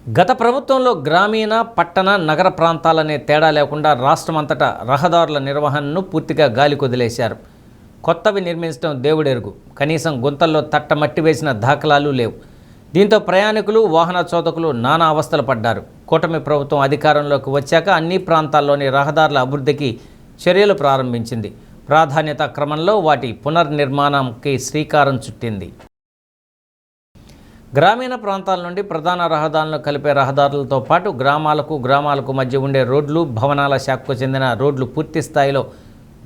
గత ప్రభుత్వంలో గ్రామీణ, పట్టణ, నగర ప్రాంతాలనే తేడా లేకుండా రాష్ట్రమంతటా రహదారుల నిర్వహణను పూర్తిగా గాలికొదిలేశారు. కొత్తవి నిర్మించడం దేవుడెరుగు. కనీసం గుంతల్లో తట్టమట్టి వేసిన దాఖలాలు లేవు. దీంతో ప్రయాణికులు, వాహన చోదకులు నానా అవస్థలు పడ్డారు. కూటమి ప్రభుత్వం అధికారంలోకి వచ్చాక అన్ని ప్రాంతాల్లోని రహదారుల అభివృద్ధికి చర్యలు ప్రారంభించింది. ప్రాధాన్యత క్రమంలో వాటి పునర్నిర్మాణంకి శ్రీకారం చుట్టింది. గ్రామీణ ప్రాంతాల నుండి ప్రధాన రహదారులను కలిపే రహదారులతో పాటు గ్రామాలకు మధ్య ఉండే రోడ్లు, భవనాల శాఖకు చెందిన రోడ్లు పూర్తి స్థాయిలో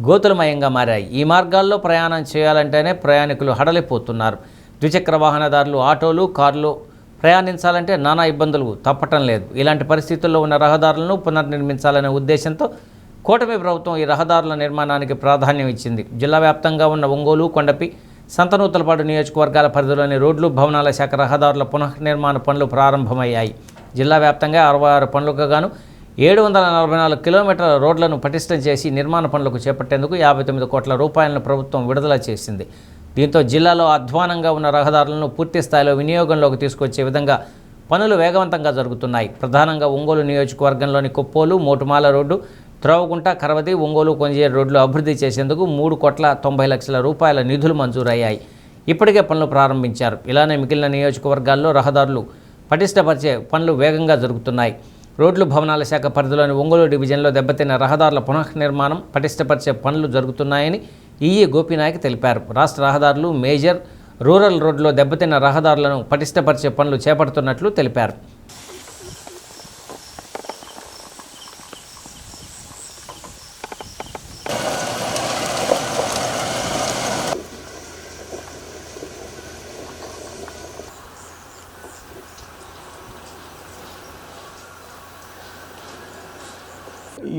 గోతులమయంగా మారాయి. ఈ మార్గాల్లో ప్రయాణం చేయాలంటేనే ప్రయాణికులు హడలిపోతున్నారు. ద్విచక్ర వాహనదారులు, ఆటోలు, కార్లు ప్రయాణించాలంటే నానా ఇబ్బందులు తప్పటం లేదు. ఇలాంటి పరిస్థితుల్లో ఉన్న రహదారులను పునర్నిర్మించాలనే ఉద్దేశంతో కూటమి ప్రభుత్వం ఈ రహదారుల నిర్మాణానికి ప్రాధాన్యం ఇచ్చింది. జిల్లా వ్యాప్తంగా ఉన్న ఒంగోలు, కొండపి, సంతనూతలపాడు నియోజకవర్గాల పరిధిలోని రోడ్లు, భవనాల శాఖ రహదారుల పునర్నిర్మాణ పనులు ప్రారంభమయ్యాయి. జిల్లా వ్యాప్తంగా 66 పనులకు గాను 744 కిలోమీటర్ల రోడ్లను పటిష్టం చేసి నిర్మాణ పనులకు చేపట్టేందుకు 59 కోట్ల రూపాయలను ప్రభుత్వం విడుదల చేసింది. దీంతో జిల్లాలో అధ్వానంగా ఉన్న రహదారులను పూర్తి స్థాయిలో వినియోగంలోకి తీసుకొచ్చే విధంగా పనులు వేగవంతంగా జరుగుతున్నాయి. ప్రధానంగా ఒంగోలు నియోజకవర్గంలోని కొప్పోలు, మోటుమాల రోడ్డు, త్రోవగుంట, కరవది, ఒంగోలు, కొంజేరు రోడ్లు అభివృద్ధి చేసేందుకు 3,90,00,000 రూపాయల నిధులు మంజూరయ్యాయి. ఇప్పటికే పనులు ప్రారంభించారు. ఇలానే మిగిలిన నియోజకవర్గాల్లో రహదారులు పటిష్టపరిచే పనులు వేగంగా జరుగుతున్నాయి. రోడ్లు, భవనాల శాఖ పరిధిలోని ఒంగోలు డివిజన్లో దెబ్బతిన్న రహదారుల పునర్నిర్మాణం, పటిష్టపరిచే పనులు జరుగుతున్నాయని ఈఈ గోపీనాయక్ తెలిపారు. రాష్ట్ర రహదారులు, మేజర్, రూరల్ రోడ్లో దెబ్బతిన్న రహదారులను పటిష్టపరిచే పనులు చేపడుతున్నట్లు తెలిపారు.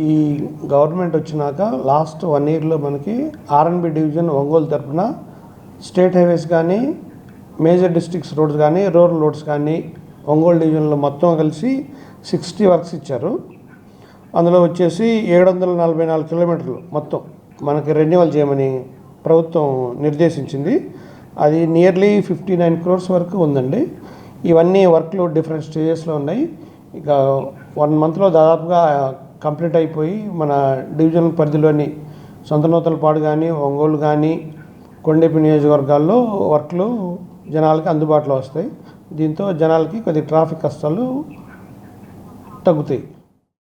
ఈ గవర్నమెంట్ వచ్చినాక లాస్ట్ 1 ఇయర్లో మనకి ఆర్ఎన్బి డివిజన్ ఒంగోలు తరఫున స్టేట్ హైవేస్ కానీ, మేజర్ డిస్ట్రిక్ట్స్ రోడ్స్ కానీ, రూరల్ రోడ్స్ కానీ ఒంగోలు డివిజన్లో మొత్తం కలిసి 60 వర్క్స్ ఇచ్చారు. అందులో వచ్చేసి 744 కిలోమీటర్లు మొత్తం మనకి రెన్యువల్ చేయమని ప్రభుత్వం నిర్దేశించింది. అది నియర్లీ 59 crores వరకు ఉందండి. ఇవన్నీ వర్క్లు డిఫరెంట్ స్టేజెస్లో ఉన్నాయి. ఇక 1 monthలో దాదాపుగా కంప్లీట్ అయిపోయి మన డివిజన్ పరిధిలోని సంతనూతలపాడు కానీ, ఒంగోలు కానీ, కొండపి నియోజకవర్గాల్లో వర్క్లు జనాలకి అందుబాటులో వస్తాయి. దీంతో జనాలకి కొద్ది ట్రాఫిక్ కష్టాలు తగ్గుతాయి.